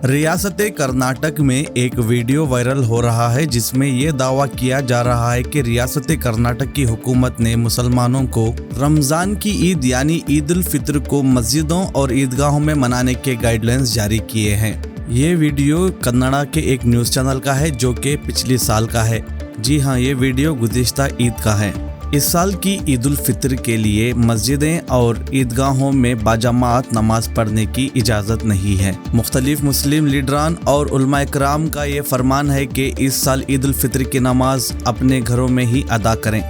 रियासत कर्नाटक में एक वीडियो वायरल हो रहा है जिसमें ये दावा किया जा रहा है कि रियासत कर्नाटक की हुकूमत ने मुसलमानों को रमज़ान की ईद यानी ईद उल फित्र को मस्जिदों और ईदगाहों में मनाने के गाइडलाइंस जारी किए हैं। ये वीडियो कन्नड़ा के एक न्यूज़ चैनल का है जो कि पिछले साल का है। जी हाँ, ये वीडियो गुज़िश्ता ईद का है। इस साल की ईद उल फित्र के लिए मस्जिदें और ईदगाहों में बाजमात नमाज पढ़ने की इजाज़त नहीं है। मुख्तलिफ मुस्लिम लीडरान और उलमा इकराम का ये फरमान है कि इस साल ईद उल फित्र की नमाज अपने घरों में ही अदा करें।